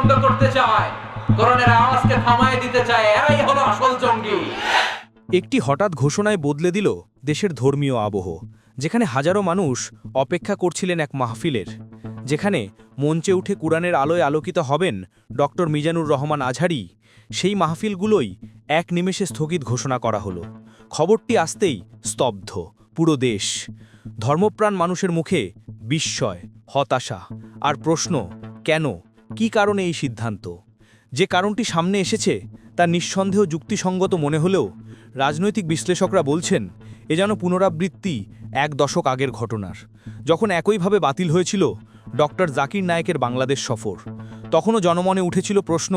বন্ধ করতে চায়, কোরআনের আওয়াজকে থামায় দিতে চায়, এরাই হলো আসল জঙ্গি। একটি হঠাৎ ঘোষণায় বদলে দিল দেশের ধর্মীয় আবহ, যেখানে হাজারো মানুষ অপেক্ষা করছিলেন এক মাহফিলের, যেখানে মঞ্চে উঠে কুরআনের আলোয় আলোকিত হবেন ডক্টর মিজানুর রহমান আজহারি। সেই মাহফিলগুলোই এক নিমেষে স্থগিত ঘোষণা করা হলো। খবরটি আসতেই স্তব্ধ পুরো দেশ। ধর্মপ্রাণ মানুষের মুখে বিস্ময়, হতাশা আর প্রশ্ন, কেন, কী কারণে এই সিদ্ধান্ত? যে কারণটি সামনে এসেছে তা নিঃসন্দেহ যুক্তিসঙ্গত মনে হলেও রাজনৈতিক বিশ্লেষকরা বলছেন এ যেন পুনরাবৃত্তি এক দশক আগের ঘটনার, যখন একইভাবে বাতিল হয়েছিল ডক্টর জাকির নায়েকের বাংলাদেশ সফর। তখনও জনমনে উঠেছিল প্রশ্ন,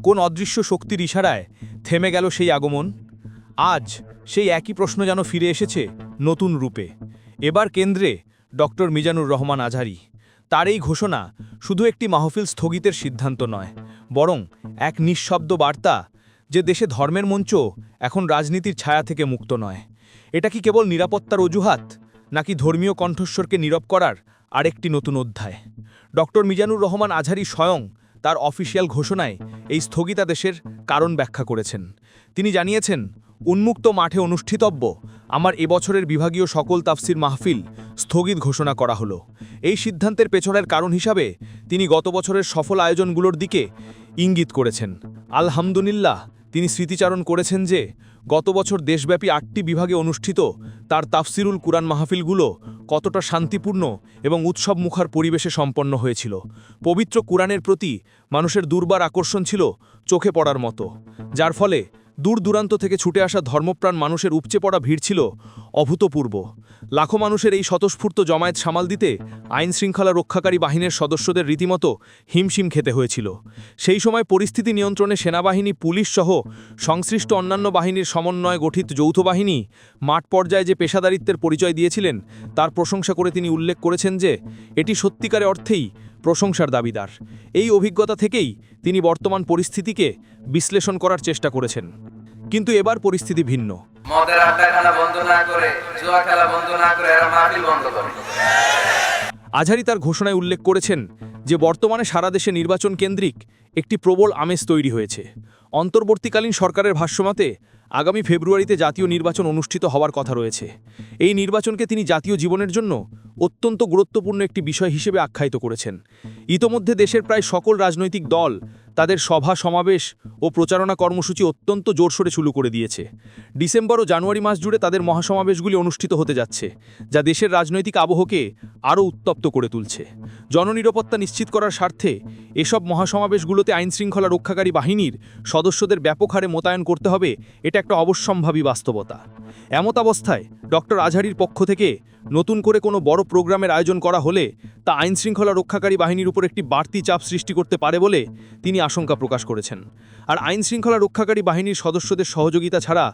কোন অদৃশ্য শক্তির ইশারায় থেমে গেল সেই আগমন? আজ সেই একই প্রশ্ন যেন ফিরে এসেছে নতুন রূপে। এবার কেন্দ্রে ডক্টর মিজানুর রহমান আজহারি। তার এই ঘোষণা শুধু একটি মাহফিল স্থগিতের সিদ্ধান্ত নয়, বরং এক নিঃশব্দ বার্তা যে দেশে ধর্মের মঞ্চ এখন রাজনীতির ছায়া থেকে মুক্ত নয়। এটা কি কেবল নিরাপত্তার অজুহাত, নাকি ধর্মীয় কণ্ঠস্বরকে নীরব করার আরেকটি নতুন অধ্যায়? ডক্টর মিজানুর রহমান আজহারি স্বয়ং তার অফিসিয়াল ঘোষণায় এই স্থগিতাদেশের কারণ ব্যাখ্যা করেছেন। তিনি জানিয়েছেন, উন্মুক্ত মাঠে অনুষ্ঠিতব্য আমার এবছরের বিভাগীয় সকল তাফসির মাহফিল স্থগিত ঘোষণা করা হলো। এই সিদ্ধান্তের পেছনের কারণ হিসাবে তিনি গত বছরের সফল আয়োজনগুলোর দিকে ইঙ্গিত করেছেন। আলহামদুলিল্লাহ, তিনি স্মৃতিচারণ করেছেন যে গত বছর দেশব্যাপী 8টি বিভাগে অনুষ্ঠিত তার তাফসিরুল কুরআন মাহফিলগুলো কতটা শান্তিপূর্ণ এবং উৎসবমুখর পরিবেশে সম্পন্ন হয়েছিল। পবিত্র কুরআনের প্রতি মানুষের দুর্বার আকর্ষণ ছিল চোখে পড়ার মতো, যার ফলে দূর দূরান্ত থেকে ছুটে আসা ধর্মপ্রাণ মানুষের উপচে পড়া ভিড় ছিল অভূতপূর্ব। লাখো মানুষের এই স্বতঃস্ফূর্ত জমায়েত সামাল দিতে আইন শৃঙ্খলা রক্ষাকারী বাহিনীর সদস্যদের রীতিমতো হিমশিম খেতে হয়েছিল। সেই সময় পরিস্থিতি নিয়ন্ত্রণে সেনাবাহিনী, পুলিশ সহ সংশ্লিষ্ট অন্যান্য বাহিনীর সমন্বয়ে গঠিত যৌথ বাহিনী মাঠ পর্যায়ে যে পেশাদারিত্বের পরিচয় দিয়েছিলেন তার প্রশংসা করে তিনি উল্লেখ করেছেন যে এটি সত্যিকারে অর্থেই প্রশংসার দাবিদার। এই অভিজ্ঞতা থেকেই তিনি বর্তমান পরিস্থিতিকে বিশ্লেষণ করার চেষ্টা করেছেন। কিন্তু এবার পরিস্থিতি ভিন্ন। মদের আড্ডাখানা বন্ধ না করে, জুয়া খেলা বন্ধ না করে এরা মাহফিল বন্ধ করে। আজহারি তার ঘোষণায় উল্লেখ করেছেন যে বর্তমানে সারা দেশে নির্বাচন কেন্দ্রিক একটি প্রবল আমেজ তৈরি হয়েছে। অন্তর্বর্তীকালীন সরকারের ভাষ্যমতে আগামী ফেব্রুয়ারিতে জাতীয় নির্বাচন অনুষ্ঠিত হওয়ার কথা রয়েছে। এই নির্বাচনকে তিনি জাতীয় জীবনের জন্য অত্যন্ত গুরুত্বপূর্ণ একটি বিষয় হিসেবে আখ্যায়িত করেছেন। ইতোমধ্যে দেশের প্রায় সকল রাজনৈতিক দল তাদের সভা, সমাবেশ ও প্রচারণা কর্মসূচি অত্যন্ত জোরসোরে শুরু করে দিয়েছে। ডিসেম্বর ও জানুয়ারি মাস জুড়ে তাদের মহাসমাবেশগুলি অনুষ্ঠিত হতে যাচ্ছে, যা দেশের রাজনৈতিক আবহকে আরও উত্তপ্ত করে তুলছে। জননিরাপত্তা নিশ্চিত করার স্বার্থে এসব মহাসমাবেশগুলোতে আইনশৃঙ্খলা রক্ষাকারী বাহিনীর সদস্যদের ব্যাপক হারে মোতায়েন করতে হবে, এটা একটা অবশ্যম্ভাবী বাস্তবতা। এমত অবস্থায় ডক্টর আজহারির পক্ষ থেকে নতুন করে কোনো বড় প্রোগ্রামের আয়োজন করা হলে তা আইনশৃঙ্খলা রক্ষাকারী বাহিনীর উপর একটি বাড়তি চাপ সৃষ্টি করতে পারে বলে তিনি আশঙ্কা প্রকাশ করেছেন। আর আইনশৃঙ্খলা রক্ষাকারী বাহিনীর সদস্যদের সহযোগিতা ছাড়া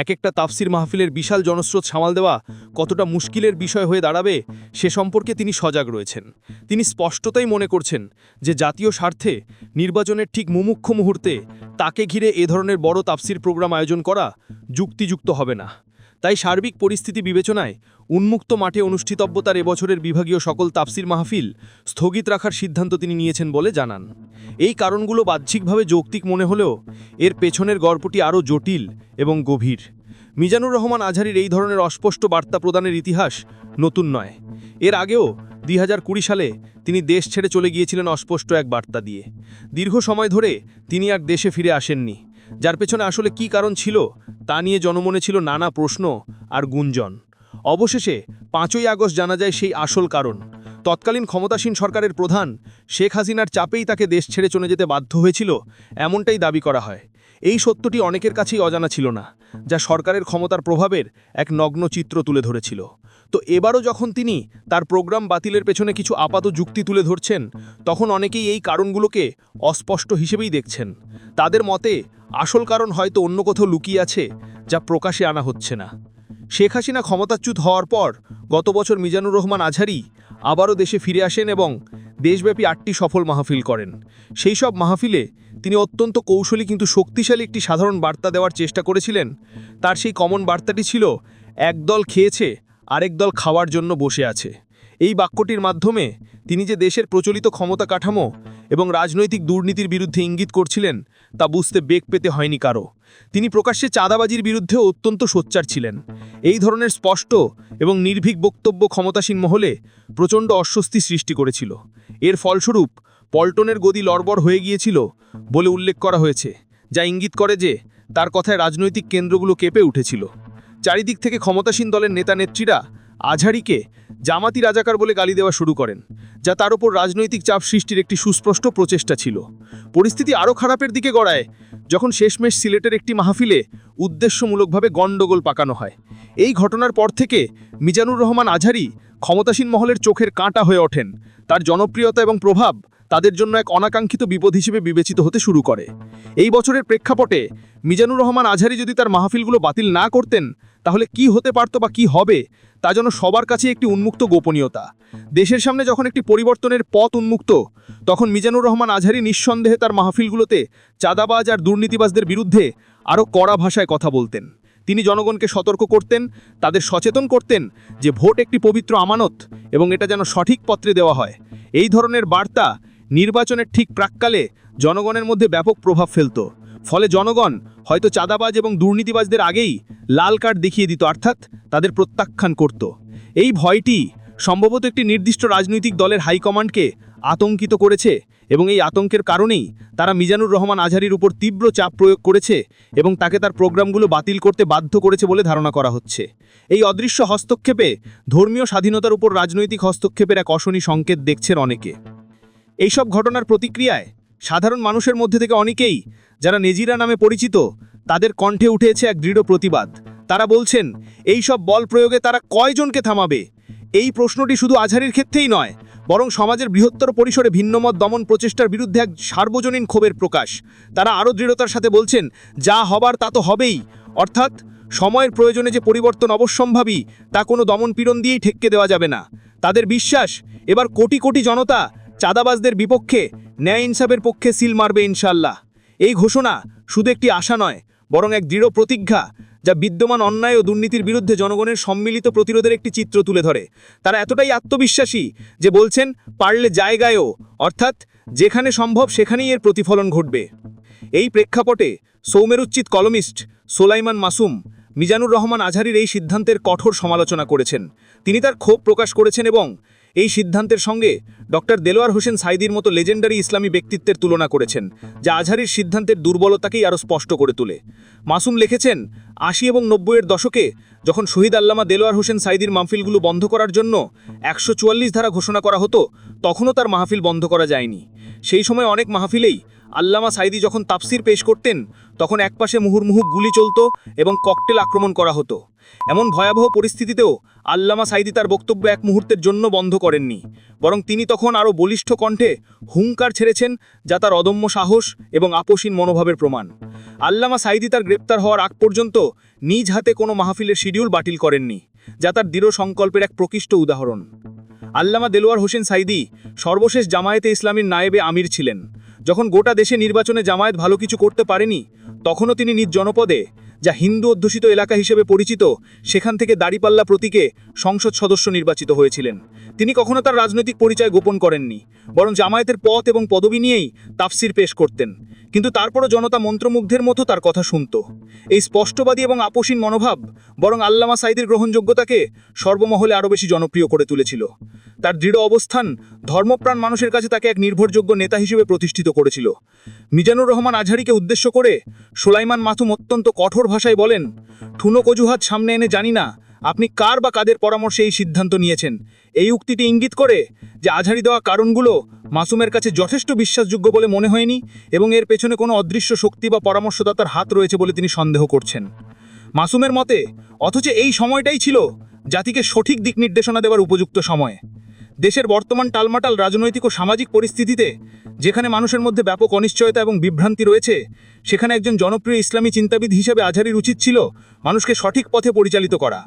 এক একটা তাফসির মাহফিলের বিশাল জনস্রোত সামাল দেওয়া কতটা মুশকিলের বিষয় হয়ে দাঁড়াবে সে সম্পর্কে তিনি সজাগ রয়েছেন। তিনি স্পষ্টতাই মনে করছেন যে জাতীয় স্বার্থে নির্বাচনের ঠিক মুমুক্ষু মুহূর্তে তাকে ঘিরে এ ধরনের বড় তাফসির প্রোগ্রাম আয়োজন করা যুক্তিযুক্ত হবে না। তাই সার্বিক পরিস্থিতি বিবেচনায় উন্মুক্ত মাঠে অনুষ্ঠিতব্য তার এবছরের বিভাগীয় সকল তাফসির মাহফিল স্থগিত রাখার সিদ্ধান্ত তিনি নিয়েছেন বলে জানান। এই কারণগুলো বাহ্যিকভাবে যৌক্তিক মনে হলেও এর পেছনের গল্পটি আরও জটিল এবং গভীর। মিজানুর রহমান আজহারির এই ধরনের অস্পষ্ট বার্তা প্রদানের ইতিহাস নতুন নয়। এর আগেও 2020 সালে তিনি দেশ ছেড়ে চলে গিয়েছিলেন অস্পষ্ট এক বার্তা দিয়ে। দীর্ঘ সময় ধরে তিনি আর দেশে ফিরে আসেননি, যার পেছনে আসলে কী কারণ ছিল তা নিয়ে জনমনে ছিল নানা প্রশ্ন আর গুঞ্জন। অবশেষে 5ই আগস্ট জানা যায় সেই আসল কারণ। তৎকালীন ক্ষমতাসীন সরকারের প্রধান শেখ হাসিনার চাপেই তাকে দেশ ছেড়ে চলে যেতে বাধ্য হয়েছিল, এমনটাই দাবি করা হয়। এই সত্যটি অনেকের কাছেই অজানা ছিল না, যা সরকারের ক্ষমতার প্রভাবের এক নগ্ন চিত্র তুলে ধরেছিল। তো এবারও যখন তিনি তার প্রোগ্রাম বাতিলের পেছনে কিছু আপাত যুক্তি তুলে ধরছেন, তখন অনেকেই এই কারণগুলোকে অস্পষ্ট হিসেবেই দেখছেন। তাদের মতে আসল কারণ হয়তো অন্য কোথাও লুকিয়ে আছে, যা প্রকাশে আনা হচ্ছে না। শেখ হাসিনা ক্ষমতাচ্যুত হওয়ার পর গত বছর মিজানুর রহমান আজহারি আবারও দেশে ফিরে আসেন এবং দেশব্যাপী 8টি সফল মাহফিল করেন। সেই সব মাহফিলে তিনি অত্যন্ত কৌশলী কিন্তু শক্তিশালী একটি সাধারণ বার্তা দেওয়ার চেষ্টা করেছিলেন। তার সেই কমন বার্তাটি ছিল, এক দল খেয়েছে, আরেক দল খাওয়ার জন্য বসে আছে। এই বাক্যটির মাধ্যমে তিনি যে দেশের প্রচলিত ক্ষমতা কাঠামো এবং রাজনৈতিক দুর্নীতির বিরুদ্ধে ইঙ্গিত করছিলেন তা বুঝতে বেগ পেতে হয়নি কারো। তিনি প্রকাশ্যে চাঁদাবাজির বিরুদ্ধেও অত্যন্ত সোচ্চার ছিলেন। এই ধরনের স্পষ্ট এবং নির্ভীক বক্তব্য ক্ষমতাসীন মহলে প্রচণ্ড অস্বস্তি সৃষ্টি করেছিল। এর ফলস্বরূপ পল্টনের গদি লড়বড় হয়ে গিয়েছিল বলে উল্লেখ করা হয়েছে, যা ইঙ্গিত করে যে তার কথায় রাজনৈতিক কেন্দ্রগুলো কেঁপে উঠেছিল। চারিদিক থেকে ক্ষমতাসীন দলের নেতা নেত্রীরা আজহারিকে জামাতি রাজাকার বলে গালি দেওয়া শুরু করেন, যা তার উপর রাজনৈতিক চাপ সৃষ্টির একটি সুস্পষ্ট প্রচেষ্টা ছিল। পরিস্থিতি আরও খারাপের দিকে গড়ায় যখন শেষমেশ সিলেটের একটি মাহফিলে উদ্দেশ্যমূলকভাবে গণ্ডগোল পাকানো হয়। এই ঘটনার পর থেকে মিজানুর রহমান আজহারি ক্ষমতাসীন মহলের চোখের কাঁটা হয়ে ওঠেন। তার জনপ্রিয়তা এবং প্রভাব তাদের জন্য এক অনাকাঙ্ক্ষিত বিপদ হিসেবে বিবেচিত হতে শুরু করে। এই বছরের প্রেক্ষাপটে মিজানুর রহমান আজহারি যদি তার মাহফিলগুলো বাতিল না করতেন, তাহলে কি হতে পারত বা কি হবে তা যেন সবার কাছে একটি উন্মুক্ত গোপনীয়তা। দেশের সামনে যখন একটি পরিবর্তনের পথ উন্মুক্ত, তখন মিজানুর রহমান আজহারি নিঃসন্দেহে তার মাহফিলগুলোতে চাঁদাবাজ আর দুর্নীতিবাজদের বিরুদ্ধে আরও কড়া ভাষায় কথা বলতেন। তিনি জনগণকে সতর্ক করতেন, তাদের সচেতন করতেন যে ভোট একটি পবিত্র আমানত এবং এটা যেন সঠিক পত্রে দেওয়া হয়। এই ধরনের বার্তা নির্বাচনের ঠিক প্রাক্কালে জনগণের মধ্যে ব্যাপক প্রভাব ফেলত। ফলে জনগণ হয়তো চাঁদাবাজ এবং দুর্নীতিবাজদের আগেই লাল কার্ড দেখিয়ে দিত, অর্থাৎ তাদের প্রত্যাখ্যান করত। এই ভয়টি সম্ভবত একটি নির্দিষ্ট রাজনৈতিক দলের হাইকমান্ডকে আতঙ্কিত করেছে এবং এই আতঙ্কের কারণেই তারা মিজানুর রহমান আজহারির উপর তীব্র চাপ প্রয়োগ করেছে এবং তাকে তার প্রোগ্রামগুলো বাতিল করতে বাধ্য করেছে বলে ধারণা করা হচ্ছে। এই অদৃশ্য হস্তক্ষেপে ধর্মীয় স্বাধীনতার উপর রাজনৈতিক হস্তক্ষেপের এক অশনি সংকেত দেখছেন অনেকে। এইসব ঘটনার প্রতিক্রিয়ায় সাধারণ মানুষের মধ্যে থেকে অনেকেই, যারা নেজিরা নামে পরিচিত, তাদের কণ্ঠে উঠেছে এক দৃঢ় প্রতিবাদ। তারা বলছেন, এই সব বল প্রয়োগে তারা কয়জনকে থামাবে? এই প্রশ্নটি শুধু আজহারির ক্ষেত্রেই নয়, বরং সমাজের বৃহত্তর পরিসরে ভিন্নমত দমন প্রচেষ্টার বিরুদ্ধে এক সার্বজনীন ক্ষোভের প্রকাশ। তারা আরও দৃঢ়তার সাথে বলছেন, যা হবার তা তো হবেই, অর্থাৎ সময়ের প্রয়োজনে যে পরিবর্তন অবশ্যম্ভাবী তা কোনো দমনপীড়ন দিয়েই ঠেক্কে দেওয়া যাবে না। তাদের বিশ্বাস, এবার কোটি কোটি জনতা চাঁদাবাজদের বিপক্ষে, ন্যায় ইনসাফের পক্ষে সিল মারবে ইনশাল্লাহ। এই ঘোষণা শুধু একটি আশা নয়, বরং এক দৃঢ় প্রতিজ্ঞা, যা বিদ্যমান অন্যায় ও দুর্নীতির বিরুদ্ধে জনগণের সম্মিলিত প্রতিরোধের একটি চিত্র তুলে ধরে। তারা এতটাই আত্মবিশ্বাসী যে বলছেন, পারলে জায়গায়ও, অর্থাৎ যেখানে সম্ভব সেখানেই এর প্রতিফলন ঘটবে। এই প্রেক্ষাপটে সৌমেরুচ্চিত কলমিস্ট সোলাইমান মাসুম মিজানুর রহমান আজহারির এই সিদ্ধান্তের কঠোর সমালোচনা করেছেন। তিনি তার ক্ষোভ প্রকাশ করেছেন এবং এই সিদ্ধান্তের সঙ্গে ডক্টর দেলোয়ার হোসেন সাইদির মতো লেজেন্ডারি ইসলামী ব্যক্তিত্বের তুলনা করেছেন, যা আজহারির সিদ্ধান্তের দুর্বলতাকেই আরও স্পষ্ট করে তোলে। মাসুম লিখেছেন, ৮০ এবং ৯০-এর দশকে যখন শহীদ আল্লামা দেলোয়ার হোসেন সাইদির মাহফিলগুলো বন্ধ করার জন্য ১৪৪ ধারা ঘোষণা করা হতো, তখনও তার মাহফিল বন্ধ করা যায়নি। সেই সময় অনেক মাহফিলেই আল্লামা সাইদি যখন তাফসির পেশ করতেন, তখন একপাশে মুহুর্মুহু গুলি চলত এবং ককটেল আক্রমণ করা হতো। এমন ভয়াবহ পরিস্থিতিতেও আল্লামা সাইদি তার বক্তব্য এক মুহূর্তের জন্য বন্ধ করেননি, বরং তিনি তখন আরও বলিষ্ঠ কণ্ঠে হুঙ্কার ছেড়েছেন, যা তার অদম্য সাহস এবং আপোষহীন মনোভাবের প্রমাণ। আল্লামা সাইদি তার গ্রেপ্তার হওয়ার আগ পর্যন্ত নিজ হাতে কোনো মাহফিলের শিডিউল বাতিল করেননি, যা তার দৃঢ় সংকল্পের এক প্রকৃষ্ট উদাহরণ। আল্লামা দেলোয়ার হোসেন সাইদি সর্বশেষ জামায়াতে ইসলামীর নায়েবে আমির ছিলেন। যখন গোটা দেশে নির্বাচনে জামায়াত ভালো কিছু করতে পারেনি, তখনও তিনি নিজ জনপদে, যা হিন্দু অধ্যুষিত এলাকা হিসেবে পরিচিত, সেখান থেকে দাড়িপাল্লা প্রতীকে সংসদ সদস্য নির্বাচিত হয়েছিলেন। তিনি কখনো তার রাজনৈতিক পরিচয় গোপন করেননি, বরং জামায়াতের পথ এবং পদবি নিয়েই তাফসির পেশ করতেন। কিন্তু তারপরও জনতা মন্ত্রমুগ্ধের মতো তার কথা শুনত। এই স্পষ্টবাদী এবং আপোষহীন মনোভাব বরং আল্লামা সাইদির গ্রহণযোগ্যতাকে সর্বমহলে আরও বেশি জনপ্রিয় করে তুলেছিল। তার দৃঢ় অবস্থান ধর্মপ্রাণ মানুষের কাছে তাকে এক নির্ভরযোগ্য নেতা হিসেবে প্রতিষ্ঠিত করেছিল। মিজানুর রহমান আজহারিকে উদ্দেশ্য করে সোলাইমান মাসুম অত্যন্ত কঠোর ভাষায় বলেন, ঠুনক অজুহাত সামনে এনে জানি না আপনি কার বা কাদের পরামর্শে এই সিদ্ধান্ত নিয়েছেন। এই উক্তিটি ইঙ্গিত করে যে আজহারি দেওয়া কারণগুলো মাসুমের কাছে যথেষ্ট বিশ্বাসযোগ্য বলে মনে হয়নি এবং এর পেছনে কোনো অদৃশ্য শক্তি বা পরামর্শদাতার হাত রয়েছে বলে তিনি সন্দেহ করছেন। মাসুমের মতে, অথচ এই সময়টাই ছিল জাতিকে সঠিক দিক নির্দেশনা দেওয়ার উপযুক্ত সময়। দেশের বর্তমান টালমাটাল রাজনৈতিক ও সামাজিক পরিস্থিতিতে, যেখানে মানুষের মধ্যে ব্যাপক অনিশ্চয়তা এবং বিভ্রান্তি রয়েছে, সেখানে একজন জনপ্রিয় ইসলামী চিন্তাবিদ হিসেবে আজহারির উচিত ছিল মানুষকে সঠিক পথে পরিচালিত করা।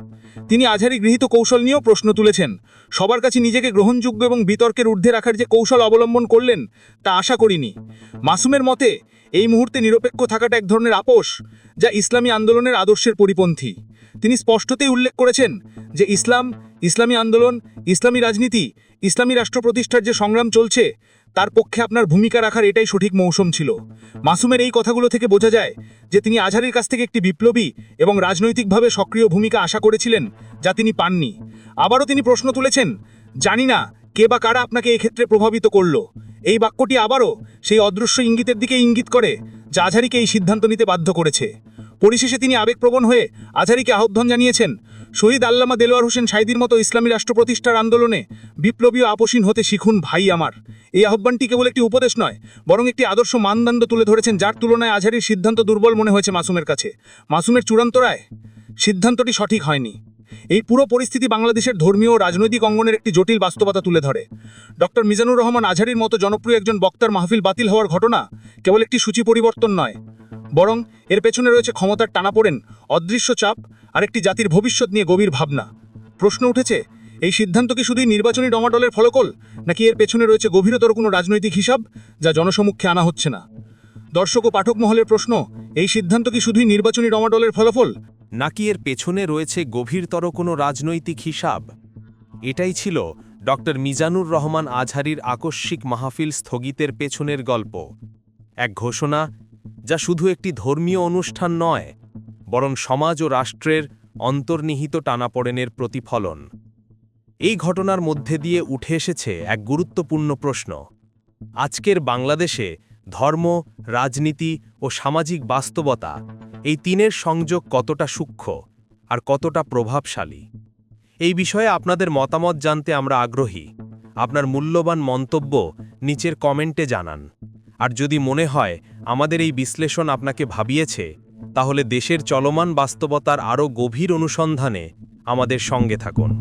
তিনি আজহারি গৃহীত কৌশল নিয়েও প্রশ্ন তুলেছেন। সবার কাছে নিজেকে গ্রহণযোগ্য এবং বিতর্কের ঊর্ধ্বে রাখার যে কৌশল অবলম্বন করলেন, তা আশা করিনি। মাসুমের মতে, এই মুহূর্তে নিরপেক্ষ থাকাটা এক ধরনের আপোষ, যা ইসলামী আন্দোলনের আদর্শের পরিপন্থী। তিনি স্পষ্টতই উল্লেখ করেছেন যে ইসলাম, ইসলামী আন্দোলন, ইসলামী রাজনীতি, ইসলামী রাষ্ট্র প্রতিষ্ঠার যে সংগ্রাম চলছে তার পক্ষে আপনার ভূমিকা রাখার এটাই সঠিক মৌসুম ছিল। মাসুমের এই কথাগুলো থেকে বোঝা যায় যে তিনি আজহারির কাছ থেকে একটি বিপ্লবী এবং রাজনৈতিকভাবে সক্রিয় ভূমিকা আশা করেছিলেন, যা তিনি পাননি। আবারও তিনি প্রশ্ন তুলেছেন, জানি না কে বা কারা আপনাকে এক্ষেত্রে প্রভাবিত করলো। এই বাক্যটি আবারও সেই অদৃশ্য ইঙ্গিতের দিকে ইঙ্গিত করে যা আজহারিকে এই সিদ্ধান্ত নিতে বাধ্য করেছে। পরিশেষে তিনি আবেগপ্রবণ হয়ে আজহারিকে আহ্বান জানিয়েছেন, শহীদ আল্লামা দেলোয়ার হোসেন সাঈদীর মতো ইসলামী রাষ্ট্র প্রতিষ্ঠার আন্দোলনে বিপ্লবী ও আপোষহীন হতে শিখুন ভাই আমার। এই আহ্বানটি কেবল একটি উপদেশ নয়, বরং একটি আদর্শ মানদণ্ড তুলে ধরেছেন, যার তুলনায় আজহারির সিদ্ধান্ত দুর্বল মনে হয়েছে মাসুমের কাছে। মাসুমের চূড়ান্ত রায়, সিদ্ধান্তটি সঠিক হয়নি। এই পুরো পরিস্থিতি বাংলাদেশের ধর্মীয় ও রাজনৈতিক অঙ্গনের একটি জটিল বাস্তবতা তুলে ধরে। ডক্টর মিজানুর রহমান আজহারির মতো জনপ্রিয় একজন বক্তার মাহফিল বাতিল হওয়ার ঘটনা কেবল একটি সূচি পরিবর্তন নয়, বরং এর পেছনে রয়েছে ক্ষমতার টানাপোড়েন, অদৃশ্য চাপ আর একটি জাতির ভবিষ্যৎ নিয়ে গভীর ভাবনা। প্রশ্ন উঠেছে, এই সিদ্ধান্ত কি শুধুই নির্বাচনী ডমাডলের ফলাফল, নাকি এর পেছনে রয়েছে গভীরতর কোনো রাজনৈতিক হিসাব যা জনসমক্ষে আনা হচ্ছে না? দর্শক ও পাঠক মহলের প্রশ্ন, এই সিদ্ধান্ত কি শুধুই নির্বাচনী ডমাডলের ফলাফল, নাকি এর পেছনে রয়েছে গভীরতর কোনো রাজনৈতিক হিসাব? এটাই ছিল ডক্টর মিজানুর রহমান আজহারির আকস্মিক মাহফিল স্থগিতের পেছনের গল্প। এক ঘোষণা যা শুধু একটি ধর্মীয় অনুষ্ঠান নয়, বরং সমাজ ও রাষ্ট্রের অন্তর্নিহিত টানাপোড়েনের প্রতিফলন। এই ঘটনার মধ্যে দিয়ে উঠে এসেছে এক গুরুত্বপূর্ণ প্রশ্ন। আজকের বাংলাদেশে ধর্ম, রাজনীতি ও সামাজিক বাস্তবতা, এই তিনের সংযোগ কতটা সূক্ষ্ম আর কতটা প্রভাবশালী? এই বিষয়ে আপনাদের মতামত জানতে আমরা আগ্রহী। আপনার মূল্যবান মন্তব্য নিচের কমেন্টে জানান। আর যদি মনে হয় আমাদের এই বিশ্লেষণ আপনাকে ভাবিয়েছে, তাহলে দেশের চলমান বাস্তবতার আরও গভীর অনুসন্ধানে আমাদের সঙ্গে থাকুন।